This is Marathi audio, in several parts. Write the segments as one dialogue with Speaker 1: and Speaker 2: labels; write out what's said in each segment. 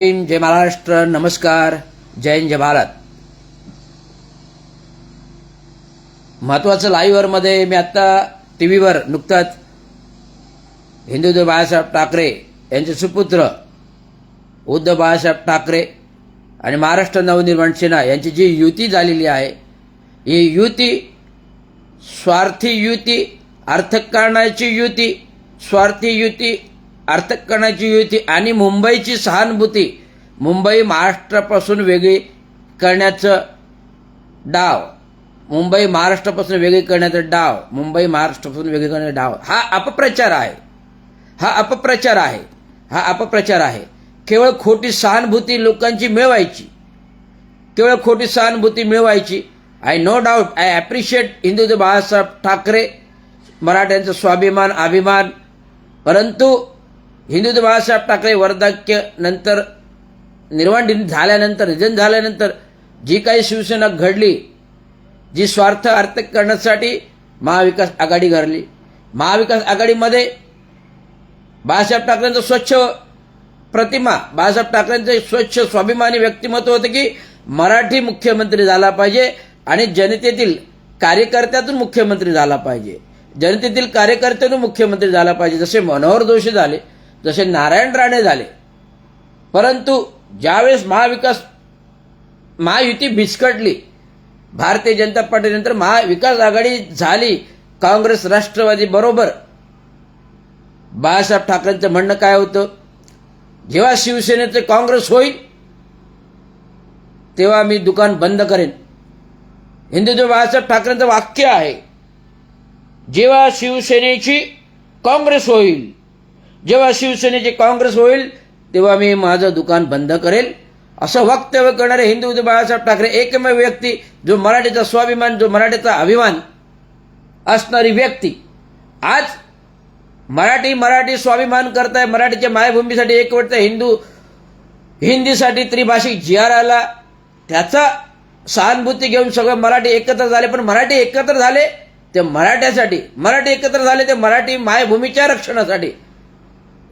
Speaker 1: जय महाराष्ट्र. नमस्कार. जय हिंद, जय भारत. महत्वाचं लाईव्हमध्ये मी आत्ता टी व्हीवर नुकताच हिंदुदेव बाळासाहेब ठाकरे यांचे सुपुत्र उद्धव बाळासाहेब ठाकरे आणि महाराष्ट्र नवनिर्माण सेना यांची जी युती झालेली आहे, ही युती स्वार्थी युती, अर्थकारणाची युती, स्वार्थी युती, अर्थकारणाची युती आणि मुंबईची सहानुभूती, मुंबई महाराष्ट्रापासून वेगळी करण्याचं डाव, मुंबई महाराष्ट्रापासून वेगळी करण्याचा डाव, मुंबई महाराष्ट्रापासून वेगळी करण्याचा डाव हा अपप्रचार आहे. हा अपप्रचार आहे. हा अपप्रचार आहे. केवळ खोटी सहानुभूती लोकांची मिळवायची, केवळ खोटी सहानुभूती मिळवायची. I no doubt, I appreciate हिंदुदेव बाळासाहेब ठाकरे, मराठ्यांचा स्वाभिमान, अभिमान. परंतु हिंदुदेव बाळासाहेब ठाकरे वर्धाक्य नंतर निर्वाण झाल्यानंतर, निधन झाल्यानंतर जी काही शिवसेना घडली, जी स्वार्थ अर्थ करण्यासाठी महाविकास आघाडी घडली, महाविकास आघाडीमध्ये बाळासाहेब ठाकरेंचं स्वच्छ प्रतिमा, बाळासाहेब ठाकरेंचं स्वच्छ स्वाभिमानी व्यक्तिमत्व होतं की मराठी मुख्यमंत्री झाला पाहिजे आणि जनतेतील कार्यकर्त्यातून मुख्यमंत्री झाला पाहिजे, जनतेतील कार्यकर्त्यातून मुख्यमंत्री झाला पाहिजे. जसे मनोहर जोशी झाले, जसे नारायण राणे झाले. परंतु ज्यावेळेस महायुती भिसकटली, भारतीय जनता पार्टीनंतर महाविकास आघाडी झाली काँग्रेस राष्ट्रवादी बरोबर, बाळासाहेब ठाकरेंचं म्हणणं काय होतं, जेव्हा शिवसेनेचे काँग्रेस होईल तेव्हा मी दुकान बंद करेन. हिंदुदेव बाळासाहेब ठाकरेंचं वाक्य आहे, जेव्हा शिवसेनेची काँग्रेस होईल, जेव्हा शिवसेनेची काँग्रेस होईल तेव्हा मी माझं दुकान बंद करेल. असं वक्तव्य करणारे हिंदुदेव बाळासाहेब ठाकरे एकमेव व्यक्ती, जो मराठीचा स्वाभिमान, जो मराठीचा अभिमान असणारी व्यक्ती. आज मराठी स्वाभिमान करताय, मराठीच्या मायभूमीसाठी एकवटताय, हिंदीसाठी त्रिभाषिक जी.आर. आला, त्याचा सहानुभूती घेऊन सगळं मराठी एकत्र झाले. पण मराठी एकत्र झाले ते मराठ्यासाठी, मराठी एकत्र झाले ते मराठी मायभूमीच्या रक्षणासाठी.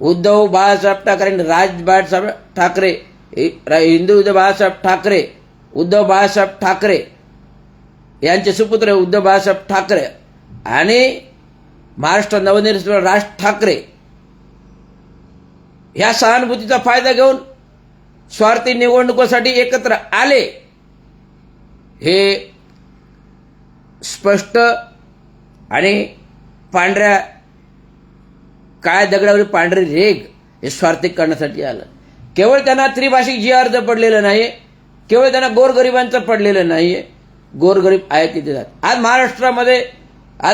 Speaker 1: उद्धव बाळासाहेब ठाकरे, राज बाळासाहेब ठाकरे, हिंदुदेव बाळासाहेब ठाकरे, उद्धव बाळासाहेब ठाकरे यांचे सुपुत्र उद्धव बाळासाहेब ठाकरे आणि महाराष्ट्र नवनिर्माण राज ठाकरे ह्या सहानुभूतीचा फायदा घेऊन स्वार्थी निवडणुकीसाठी एकत्र आले. हे स्पष्ट आणि पांढऱ्या काळ्या दगडावरील पांढरे रेग हे स्वार्थी करण्यासाठी आलं. केवळ त्यांना त्रिभाषिक जी.आर. पडलेलं नाही, केवळ त्यांना गोरगरिबांचं पडलेलं नाहीये. गोरगरीब आहे तिथे जात. आज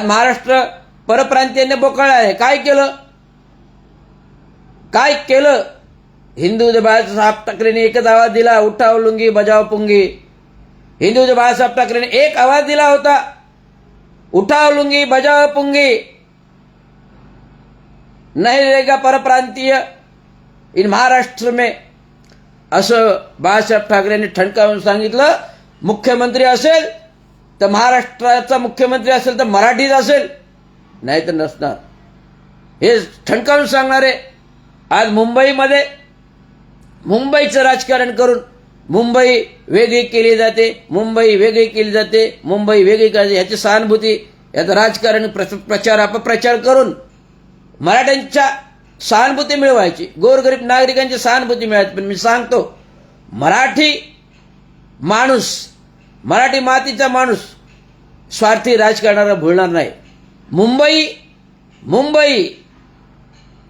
Speaker 1: महाराष्ट्र परप्रांतीयांनी बोकाळलं आहे. काय केलं? काय केलं? हिंदुदेव बाळासाहेब ठाकरेंनी एकच आवाज दिला, उठाव लुंगी बजाव पुंगी. हिंदुदेव बाळासाहेब ठाकरेंनी एक आवाज दिला होता, उठाव लुंगी बजाव पुंगी. नहीं रहेगा परप्रांतीय इन महाराष्ट्र में, असं बाळासाहेब ठाकरेंनी ठणकावून सांगितलं. मुख्यमंत्री असेल तर महाराष्ट्राचा मुख्यमंत्री असेल तर मराठीच असेल, नाही तर नसणार, हे ठणकावून सांगणारे. आज मुंबईमध्ये मुंबईचं राजकारण करून मुंबई वेगळी केली जाते, मुंबई वेगळी केली जाते, मुंबई वेगळी करायची, याची सहानुभूती, याचं राजकारण प्रचार अपप्रचार करून मराठ्यांच्या सहानुभूती मिळवायची, गोरगरीब नागरिकांची सहानुभूती मिळायची. पण मी सांगतो, मराठी माणूस, मराठी मातीचा माणूस स्वार्थी राजकारणाला भुलणार नाही. मुंबई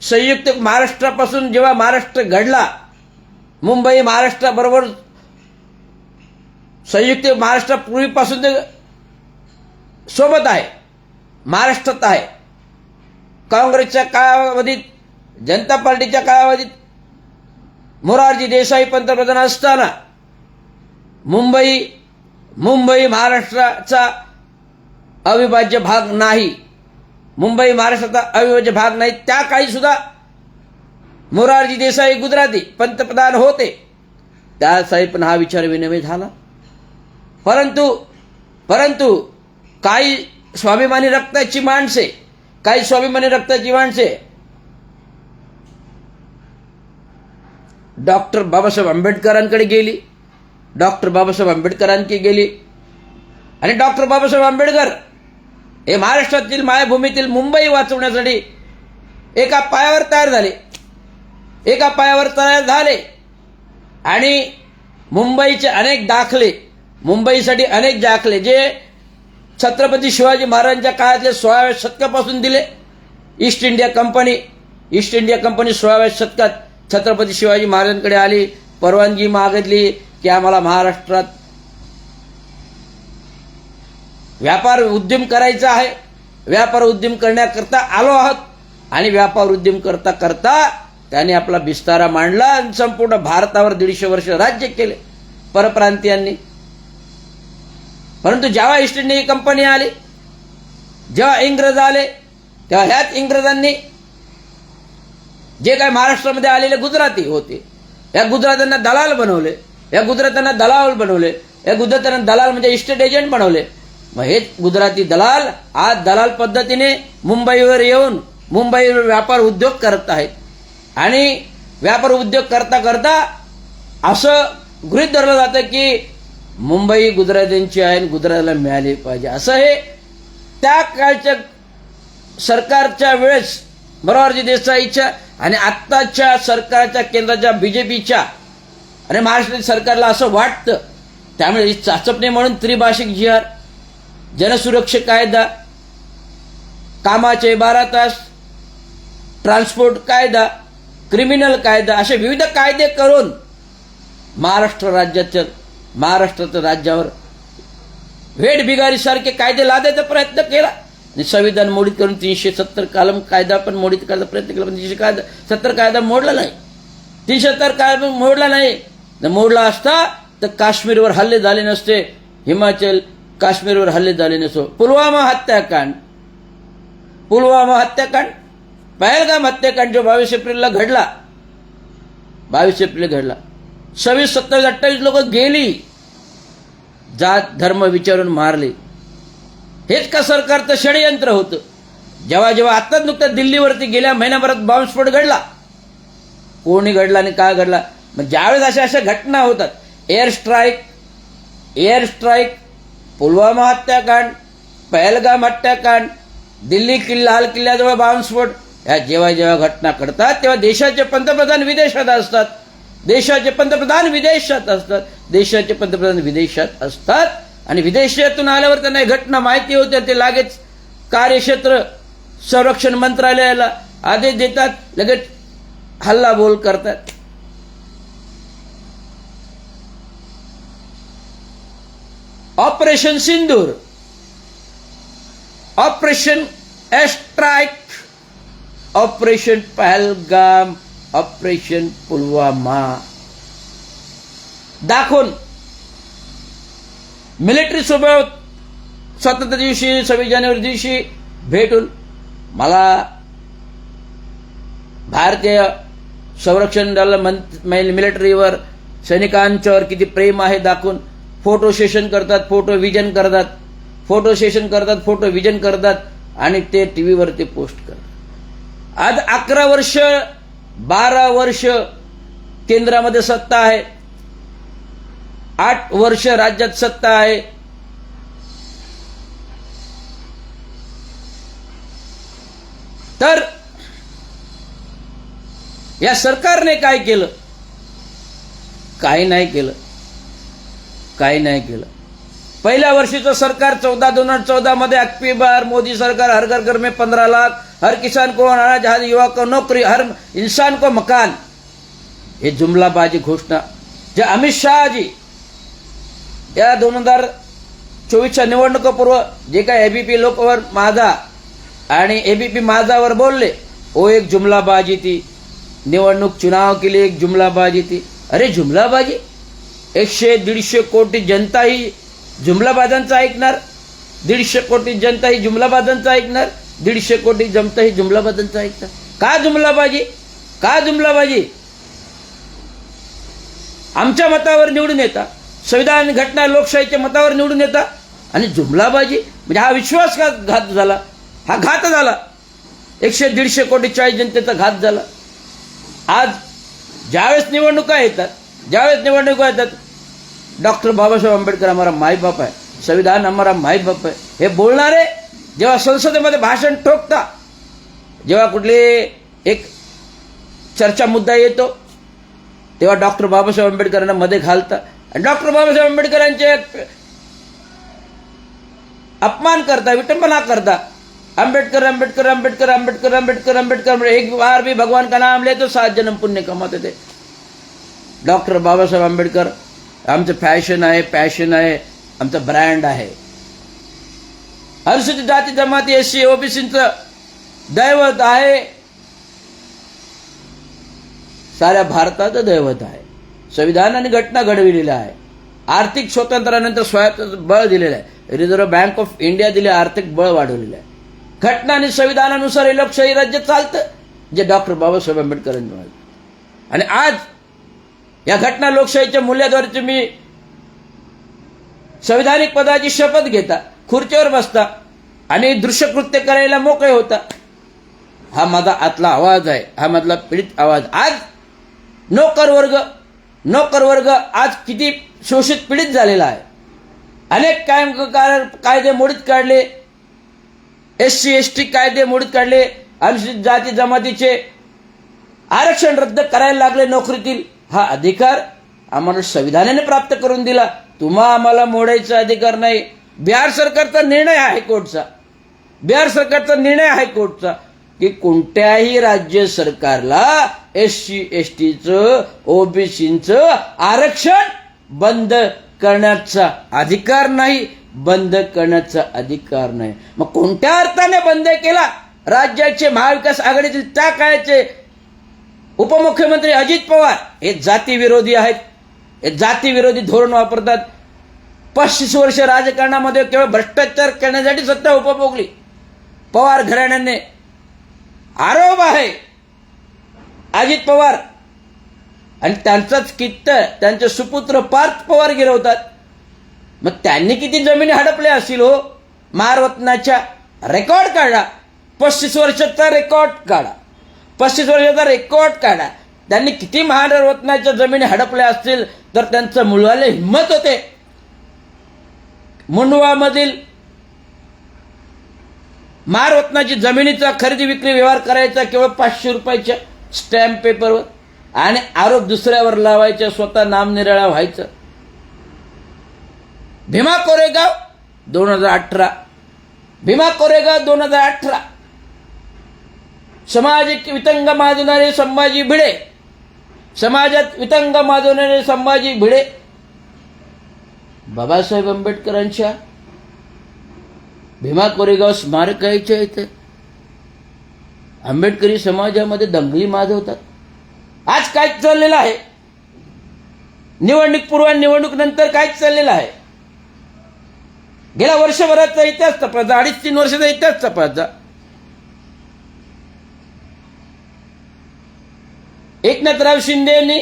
Speaker 1: संयुक्त महाराष्ट्रापासून जेव्हा महाराष्ट्र घडला, मुंबई महाराष्ट्राबरोबर संयुक्त महाराष्ट्र पूर्वीपासून ते सोबत आहे, महाराष्ट्रात आहे. काँग्रेसच्या कालावधीत, जनता पार्टीच्या कालावधीत मोरारजी देसाई पंतप्रधान असताना मुंबई महाराष्ट्राचा अविभाज्य भाग नाही, मुंबई महाराष्ट्राचा अविभाज्य भाग नाही. त्या काळी सुद्धा मोरारजी देसाई गुजराती पंतप्रधान होते, त्यासाठी पण हा विचार विनिमय झाला. परंतु काही स्वाभिमानी रक्ताची माणसे, डॉक्टर बाबासाहेब आंबेडकरांकडे गेली, डॉक्टर बाबासाहेब आंबेडकरांकडे गेली आणि डॉक्टर बाबासाहेब आंबेडकर हे महाराष्ट्रातील मायभूमीतील मुंबई वाचवण्यासाठी एका पायावर तयार झाले, एका पायावर तयार झाले आणि मुंबईचे अनेक दाखले, मुंबईसाठी अनेक दाखले जे छत्रपती शिवाजी महाराजांच्या काळातले 16व्या शतकापासून दिले. ईस्ट इंडिया कंपनी 16व्या शतकात छत्रपती शिवाजी महाराजांकडे आली, परवानगी मागितली की आम्हाला महाराष्ट्रात व्यापार उद्यम करायचा आहे, व्यापार उद्यम करण्याकरता आलो आहोत. आणि व्यापार उद्यम करता करता त्याने आपला बिस्तारा मांडला आणि संपूर्ण भारतावर 150 वर्ष राज्य केले परप्रांतीयांनी. परंतु जेव्हा ईस्ट इंडिया कंपनी आली, जेव्हा इंग्रज आले, तेव्हा ह्याच इंग्रजांनी जे काही महाराष्ट्रामध्ये आलेले गुजराती होते, या गुजरात्यांना दलाल बनवले, या गुजरात्यांना दलाल बनवले, या गुजरात्यांना दलाल म्हणजे इस्टेट एजंट बनवले. मग हेच गुजराती दलाल आज दलाल पद्धतीने मुंबईवर येऊन मुंबईवर व्यापार उद्योग करत आहेत. आणि व्यापार उद्योग करता करता असं गृहीत धरलं जातं की मुंबई गुजरात्यांची आहे आणि गुजरातला मिळाली पाहिजे. असं हे त्या काळच्या सरकारच्या वेळेस मोरारजी देसाईच्या आणि आत्ताच्या सरकारच्या केंद्राच्या बीजेपीच्या आणि महाराष्ट्रातील सरकारला असं वाटतं. त्यामुळे ही चाचपणी म्हणून त्रिभाषिक जी आर, जनसुरक्षा कायदा, कामाचे 12 तास, ट्रान्सपोर्ट कायदा, क्रिमिनल कायदा असे विविध कायदे करून महाराष्ट्राच्या राज्यावर वेठबिगारीसारखे कायदे लादायचा प्रयत्न केला आणि संविधान मोडीत करून 370 कलम कायदा पण मोडीत करायचा प्रयत्न केला. पण 370 कायदा मोडला नाही, 370 कायदा मोडला नाही. मोडला असता तर काश्मीरवर हल्ले झाले नसते, हिमाचल काश्मीरवर हल्ले झाले नसतो. पुलवामा हत्याकांड, पहलगाम हत्याकांड जो 22 एप्रिलला घडला, 22 एप्रिल घडला, 26, 27, 28 लोक गेली, जात धर्म विचारून मारले. हेच का सरकारचं षडयंत्र होतं. जेव्हा जेव्हा आत्ताच नुकतं दिल्लीवरती गेल्या महिन्याभरात बॉम्बस्फोट घडला, कोणी घडला आणि काय घडला. मग ज्यावेळेस अशा घटना होतात, एअर स्ट्राईक, पुलवामा हत्याकांड, पहलगाम हत्याकांड, दिल्ली लाल किल्ल्याजवळ बॉम्बस्फोट, ह्या जेव्हा जेव्हा घटना घडतात तेव्हा देशाचे पंतप्रधान विदेशात असतात, आणि विदेशातून आल्यावर त्यांना ही घटना माहिती होते. ते लगेच कार्यक्षेत्र संरक्षण मंत्रालयाला आदेश देतात, लगेच हल्लाबोल करतात. Operation Sindoor, operation airstrike, operation Pahalgam, operation Pulwama दाखवून मिलिटरी सोबत स्वातंत्र्य दिवशी 26 जानेवारी दिवशी भेटून मला भारतीय संरक्षण दल मिलिटरीवर सैनिकांच्यावर किती प्रेम आहे दाखवून फोटो सेशन करतात, फोटो विजन करतात आणि ते टीव्हीवरती पोस्ट करतात. आज 11 वर्ष 12 वर्ष केंद्रामध्ये सत्ता आहे, 8 वर्ष राज्यात सत्ता आहे. तर या सरकारने काय केलं? काही नाही केलं. पहिल्या वर्षीचं सरकार 2014 मध्ये अक्की बार मोदी सरकार हर घर घर में 15 लाख, हर किसान को अनाज, हर युवा को नौकरी, हर इंसान को मकान, हे जुमलाबाजी घोषणा जे अमित शाह जी या 2024च्या निवडणुकीपूर्व जे काय एबीपी लोकवर माझा आणि एबीपी माझावर बोलले, वो एक जुमलाबाजी थी. निवडणूक चुनाव के लिए एक जुमलाबाजी थी. अरे जुमलाबाजी, 100-150 कोटी जनता ही जुमलाबाजांचं ऐकणार, 150 कोटी जनता ही जुमलाबाजांचं ऐकणार, 150 कोटी जनता ही जुमलाबाजांचं ऐकणार. का जुमलाबाजी? आमच्या मतावर निवडून येता, संविधान घटना लोकशाहीच्या मतावर निवडून येता आणि जुमलाबाजी म्हणजे हा विश्वासघात झाला, हा घात झाला. 100-150 कोटी 40 जनतेचा घात झाला. आज ज्यावेळेस निवडणुका येतात डॉक्टर बाबासाहेब आंबेडकर हमारा माई बाप है, संविधान हमारा माई बाप है, हे बोलणारे जेव्हा संसदेमध्ये भाषण ठोकता, जेव्हा कुठले एक चर्चा मुद्दा येतो तेव्हा डॉक्टर बाबासाहेब आंबेडकरांना मध्ये घालता आणि डॉक्टर बाबासाहेब आंबेडकरांचे अपमान करता, विटंबना करता। अंबेडकर अंबेडकर अंबेडकर अंबेडकर अंबेडकर अंबेडकर, एक बार भी भगवान का नाम ले तो 7 जन्म पुण्य कमाते थे। डॉक्टर बाबासाहेब आंबेडकर आमचं फॅशन आहे, पॅशन आहे, आमचं ब्रँड आहे। अनुसूचित जाती जमाती एससी ओबीसीचं दैवत आहे, साऱ्या भारताचं दैवत आहे। संविधान आणि घटना घडविलेलं आहे। आर्थिक स्वातंत्र्यानंतर स्वायत्त बळ दिलेलं आहे। रिझर्व्ह बँक ऑफ इंडिया दिले, आर्थिक बळ वाढवलेलं आहे। घटना आणि संविधानानुसार हे लोकशाही राज्य चालतं, जे डॉक्टर बाबासाहेब आंबेडकरांनी म्हणाले। आणि आज या घटना लोकशाहीच्या मूल्याद्वारे तुम्ही संविधानिक पदाची शपथ घेता, खुर्चीवर बसता आणि दृश्यकृत्य करायला मोकळे होता। हा माझा आतला आवाज आहे, हा माझा पीडित आवाज। आज नोकर वर्ग आज किती शोषित पीडित झालेला आहे। अनेक कायदे मोडीत काढले, एससी एसटी कायदे मोडीत काढले, अनुसूचित जाती जमातीचे आरक्षण रद्द करायला लागले नोकरीतील। हा अधिकार आम्हाला संविधानाने प्राप्त करून दिला, तुम्हा आम्हाला मोडायचा अधिकार नाही। बिहार सरकारचा निर्णय हायकोर्टचा की कोणत्याही राज्य सरकारला एससी एसटीचं ओबीसीचं आरक्षण बंद करण्याचा अधिकार नाही, मग कोणत्या अर्थाने बंद केला? राज्याचे महाविकास आघाडीतील त्या काळाचे उपमुख्यमंत्री अजित पवार हे जातीविरोधी आहेत, हे जातीविरोधी धोरण वापरतात। 35 वर्ष राजकारणामध्ये केवळ भ्रष्टाचार करण्यासाठी सत्ता उपभोगली। पवार घराण्याने आरोप आहे अजित पवार आणि त्यांचाच कित्त त्यांचे सुपुत्र पार्थ पवार गिरवतात। मग त्यांनी किती जमिनी हडपल्या असतील हो? महारत्नाच्या रेकॉर्ड काढा, 35 वर्षाचा रेकॉर्ड काढा, त्यांनी किती महारत्नाच्या जमिनी हडपल्या असतील। तर त्यांचं मुलवाले हिंमत होते मुंडवामधील महारत्नाची जमिनीचा खरेदी विक्री व्यवहार करायचा केवळ 500 रुपयाच्या स्टॅम्प पेपरवर आणि आरोप दुसऱ्यावर लावायचा, स्वतः नामनिराळा व्हायचं। भीमा कोरेगाव 2018 समाजात वितंग माजणारे संभाजी भिडे बाबासाहेब आंबेडकरांच्या भीमा कोरेगाव स्मारकाच्या इथे आंबेडकरी समाजामध्ये दंगली माजवतात। आज काय चाललेलं आहे? निवडणूक पूर्व निवडणूक नंतर काय चाललेलं आहे? गेल्या वर्षभराचा इतिहास तपासा, 2.5-3 वर्षाचा इतिहास तपासा। एकनाथराव शिंदेंनी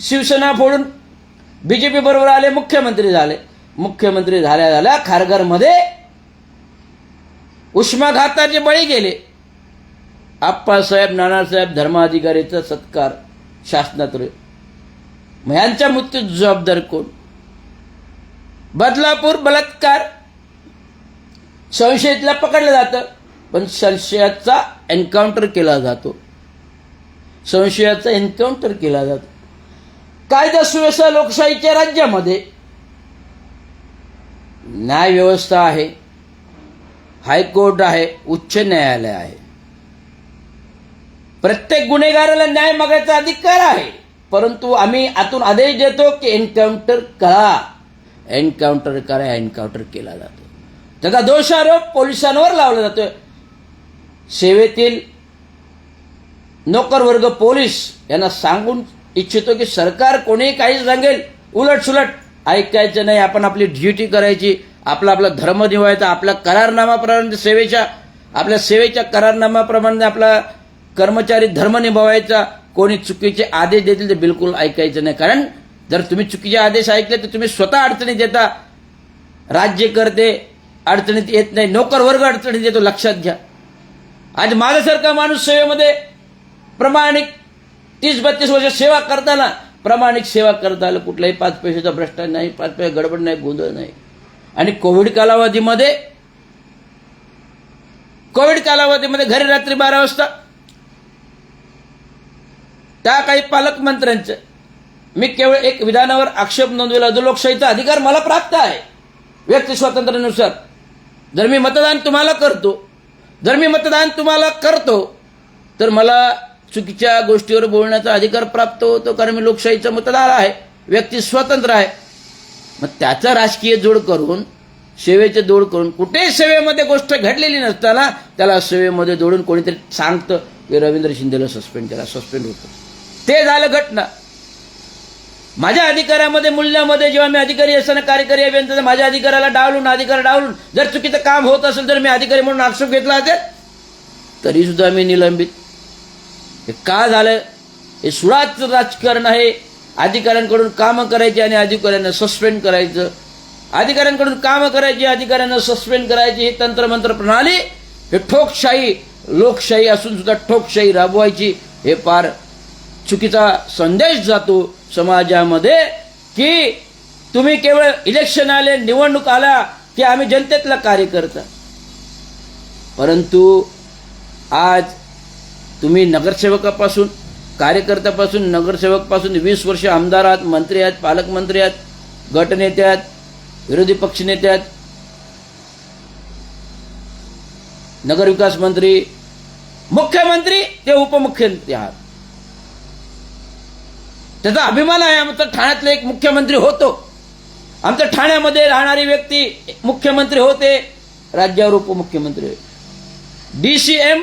Speaker 1: शिवसेना फोडून बीजेपी बरोबर आले, मुख्यमंत्री झाल्या खारघरमध्ये उष्माघाताचे बळी गेले। आप्पासाहेब नानासाहेब धर्माधिकारीचा सत्कार शासनात, मग यांच्या मृत्यूची जबाबदार कोण? बदलापूर बलात्कार, संशयितला पकडलं जातं पण संशयाचा एन्काउंटर केला जातो, कायदा सुव्यवस्था लोकशाहीच्या राज्यामध्ये न्याय व्यवस्था आहे, हायकोर्ट आहे, उच्च न्यायालय आहे। प्रत्येक गुन्हेगाराला न्याय मागायचा अधिकार आहे, परंतु आम्ही आतून आदेश देतो की एन्काउंटर केला जातो। त्याचा दोषारोप पोलिसांवर लावला जातो। सेवेतील नोकर वर्ग पोलीस यांना सांगून इच्छितो की सरकार कोणी काही सांगेल उलटसुलट ऐकायचं नाही, आपण आपली ड्युटी करायची, आपला धर्म निभावायचा, आपल्या करारनामाप्रमाणे सेवेच्या करारनामाप्रमाणे आपला कर्मचारी धर्म निभावायचा। कोणी चुकीचे आदेश देतील ते बिलकुल ऐकायचं नाही, कारण जर तुम्ही चुकीचे आदेश ऐकले तर तुम्ही स्वतः अडचणीत येता। राज्यकर्ते अडचणीत येत नाही, नोकर वर्ग अडचणीत येतो, लक्षात घ्या। आज माझ्यासारखा माणूस सेवेमध्ये प्रामाणिक 30-32 वर्ष सेवा करताना प्रामाणिक सेवा करता आलं, कुठलाही 5 पैशाचा भ्रष्टाचार नाही, 5 पैसे गडबड नाही, गोंधळ नाही. आणि कोविड कालावधीमध्ये घरी रात्री 12 वाजता त्या काही पालकमंत्र्यांचं मी केवळ एक विधानावर आक्षेप नोंदवला, जो लोकशाहीचा अधिकार मला प्राप्त आहे व्यक्ती स्वातंत्र्यानुसार. जर मी मतदान तुम्हाला करतो तर मला चुकीच्या गोष्टीवर बोलण्याचा अधिकार प्राप्त होतो, कारण मी लोकशाहीचा मतदार आहे, व्यक्ती स्वतंत्र आहे. मग त्याचा राजकीय जोड करून, सेवेचे जोड करून, कुठे सेवेमध्ये गोष्ट घडलेली नसताना त्याला सेवेमध्ये जोडून कोणीतरी सांगतं की रवींद्र शिंदेला सस्पेंड होतं. ते झालं घटना. माझ्या अधिकारामध्ये, मूल्यामध्ये, जेव्हा मी अधिकारी असताना कार्यकारी अभियंता, माझ्या अधिकार डावलून जर चुकीचं काम होत असेल तर मी अधिकारी म्हणून आक्षेप घेतला असेल, तरी सुद्धा मी निलंबित. हे का झालं? हे सुडाचं राजकारण आहे. अधिकाऱ्यांकडून कामं करायची आणि अधिकाऱ्यांना सस्पेंड करायचं, अधिकाऱ्यांकडून कामं करायची, अधिकाऱ्यांना सस्पेंड करायची, ही तंत्रमंत्र प्रणाली, हे ठोकशाही, लोकशाही असून सुद्धा ठोकशाही राबवायची. हे फार चुकीचा संदेश जातो समाजामध्ये की तुम्ही केवळ इलेक्शन आले, निवडणूक आला की आम्ही जनतेतला कार्यकर्ता. परंतु आज तुम्ही नगरसेवकापासून, कार्यकर्त्यापासून, नगरसेवकपासून 20 वर्ष आमदार आहात, मंत्री आहात, पालकमंत्री आहात, गटनेते आहात, विरोधी पक्षनेते आहात, नगरविकास मंत्री, मुख्यमंत्री ते उपमुख्यमंत्री आहात. त्याचा अभिमान आहे. आमचा ठाण्यातला एक मुख्यमंत्री होतो, आमच्या ठाण्यामध्ये राहणारी व्यक्ती मुख्यमंत्री होते, राज्यावर उपमुख्यमंत्री होते. DCM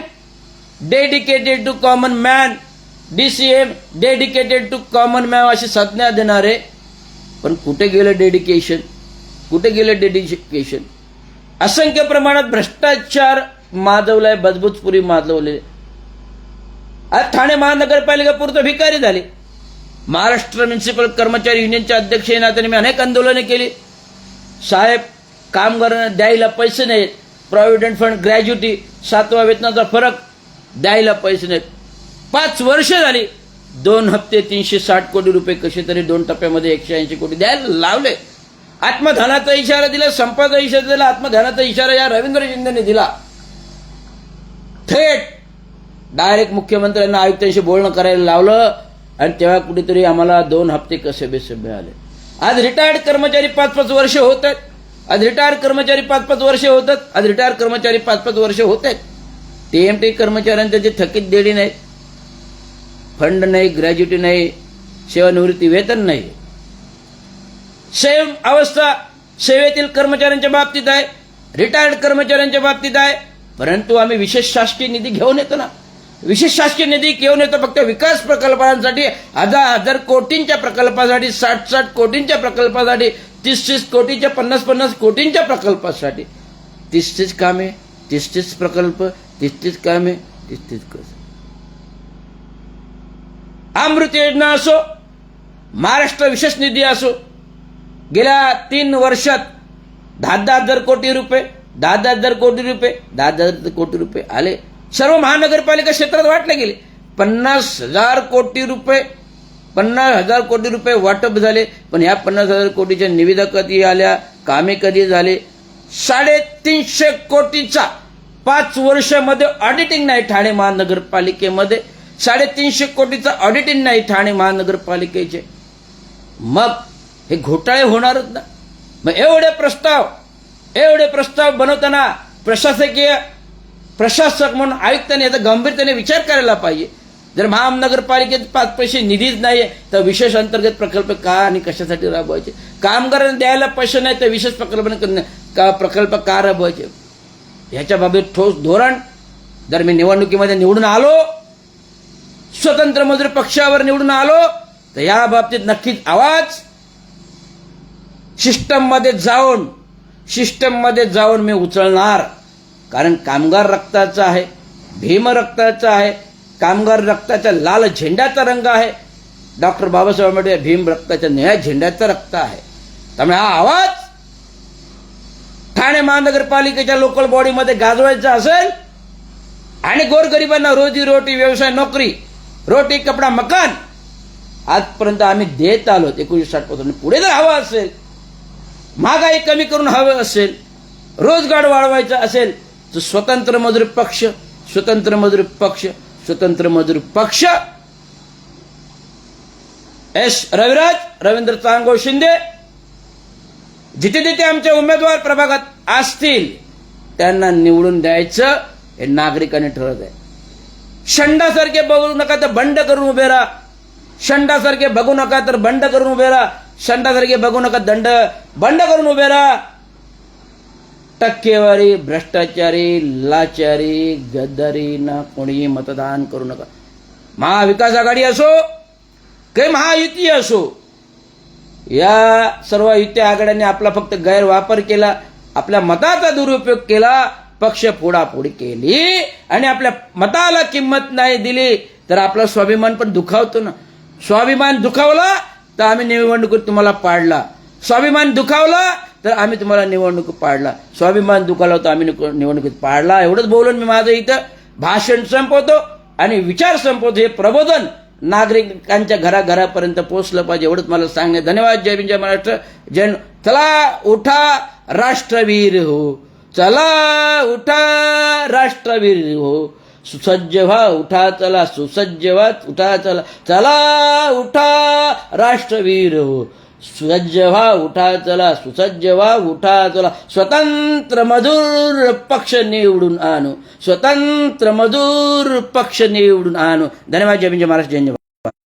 Speaker 1: dedicated to common man, DCM dedicated to common man अशी संज्ञा देणारे. पण कुठे गेलं डेडिकेशन? असंख्य प्रमाणात भ्रष्टाचार माजवलाय, बजबजपुरी माजवले. आज ठाणे महानगरपालिका पुरतं भिकारी झाली. महाराष्ट्र म्युनिसिपल कर्मचारी युनियनच्या अध्यक्ष या नात्याने मी अनेक आंदोलने केली. साहेब, कामगारांना द्यायला पैसे नाहीत, प्रॉव्हिडंट फंड, ग्रॅज्युटी, 7वा वेतनाचा फरक द्यायला पैसे नाहीत. 5 वर्ष झाली. 2 हप्ते 360 कोटी रुपये कसे तरी 2 टप्प्यामध्ये 180 कोटी द्यायला लावले. आत्मधनाचा इशारा दिला, संपाचा इशारा दिला. आत्मधनाचा इशारा या रवींद्र शिंदेने दिला. थेट डायरेक्ट मुख्यमंत्र्यांना, आयुक्तांशी बोलणं करायला लावलं आणि तेव्हा कुठेतरी आम्हाला 2 हप्ते कसे बेसे मिळाले. आज रिटायर्ड कर्मचारी 5-5 वर्ष होत आहेत. आज रिटायर कर्मचारी 5-5 वर्ष होत आहेत. TMT कर्मचाऱ्यांचे जे थकीत देणी नाहीत, फंड नाही, ग्रॅज्युटी नाही, सेवानिवृत्ती वेतन नाही. सेम अवस्था सेवेतील कर्मचाऱ्यांच्या बाबतीत आहे, रिटायर्ड कर्मचाऱ्यांच्या बाबतीत आहे. परंतु आम्ही विशेष शासकीय निधी घेऊन येतो ना, विशेष शासकीय निधी घेऊन येतो फक्त विकास प्रकल्पांसाठी, 1000 कोटींच्या प्रकल्पासाठी, 60 कोटींच्या प्रकल्पासाठी, 30 कोटीच्या, 50 कोटींच्या प्रकल्पासाठी. 30 कामे, 30 प्रकल्प, 30 कामे, 30 कर्ज. अमृत योजना असो, महाराष्ट्र विशेष निधी असो, गेल्या 3 वर्षात 10,000 कोटी रुपये, 10,000 कोटी रुपये आले. सर्व महानगरपालिका क्षेत्रात वाटले गेले. 50,000 कोटी रुपये वाटप झाले. पण ह्या 50,000 कोटीच्या निविदा कधी आल्या, कामे कधी झाले? 350 कोटीचा 5 वर्षामध्ये ऑडिटिंग नाही ठाणे महानगरपालिकेमध्ये. 350 कोटीचा ऑडिटिंग नाही ठाणे महानगरपालिकेचे. मग हे घोटाळे होणारच ना. मग एवढे प्रस्ताव बनवताना प्रशासक म्हणून आयुक्तांनी याचा गंभीरतेने विचार करायला पाहिजे. जर महानगरपालिकेत 5 पैसे निधीच नाही तर विशेष अंतर्गत प्रकल्प का आणि कशासाठी राबवायचे? कामगारांना द्यायला पैसे नाही तर विशेष प्रकल्प का राबवायचे? ह्याच्याबाबत ठोस धोरण. जर मी निवडणुकीमध्ये निवडून आलो, स्वतंत्र मजूर पक्षावर निवडून आलो, तर या बाबतीत नक्कीच आवाज सिस्टममध्ये जाऊन मी उचलणार. कारण कामगार रक्ताचा आहे, भीम रक्ताचा आहे, कामगार रक्ताच्या लाल झेंड्याचा रंग आहे. डॉक्टर बाबासाहेब आंबेडकर भीम रक्ताच्या निळ्या झेंड्याचा रक्त आहे. त्यामुळे हा आवाज ठाणे महानगरपालिकेच्या लोकल बॉडीमध्ये गाजवायचा असेल आणि गोरगरिबांना रोजी रोटी, व्यवसाय, नोकरी रोटी कपडा मकान आजपर्यंत आम्ही देत आलो 1960 पासून. पुढे जर हवं असेल, महागाई कमी करून हवं असेल, रोजगार वाढवायचा असेल तर स्वतंत्र मजूर पक्ष, स्वतंत्र मजूर पक्ष, स्वतंत्र मजूर पक्ष, एस रविराज, रवींद्र चांगो शिंदे, जिथे जिथे आमचे उमेदवार प्रभागात असतील त्यांना निवडून द्यायचं हे नागरिकांनी ठरवत आहे. शंडासारखे बघू नका तर बंड करून उभे राहा, शंडासारखे बघू नका तर बंड करून उभे राहा, शंडासारखे बघू नका बंड करून उभे राहा. टक्केवारी, भ्रष्टाचारी, लाचारी, गद्दारींना कोणीही मतदान करू नका. महाविकास आघाडी असो काही महायुती असो, या सर्व युती आघाड्यांनी आपला फक्त गैरवापर केला, आपल्या मताचा दुरुपयोग केला, पक्ष फोडाफोडी केली आणि आपल्या मताला किंमत नाही दिली तर आपला स्वाभिमान पण दुखावतो ना. स्वाभिमान दुखावला तर आम्ही निवडणुकीत तुम्हाला पाडला, स्वाभिमान दुखावला तर आम्ही तुम्हाला निवडणूक पाडला, स्वाभिमान दुखावला तर आम्ही निवडणुकीत पाडला. एवढंच बोलून मी माझं इथं भाषण संपवतो आणि विचार संपवतो. हे प्रबोधन नागरिकांच्या घराघरापर्यंत पोहोचलं पाहिजे, एवढंच मला सांगणे. धन्यवाद. जय भीम, जय महाराष्ट्र, जय. चला उठा राष्ट्रवीर हो, चला उठा राष्ट्रवीर हो, सुसज्ज व्हा उठा चला, सुसज्ज व्हा उठा चला, चला उठा राष्ट्रवीर हो, सुसज्ज व्हा उठा चला, सुसज्ज व्हा उठा चला. स्वतंत्र मजूर पक्ष निवडून आणू, स्वतंत्र मजूर पक्ष निवडून आणू. धन्यवाद. जय भीम, जय महाराष्ट्र, जय.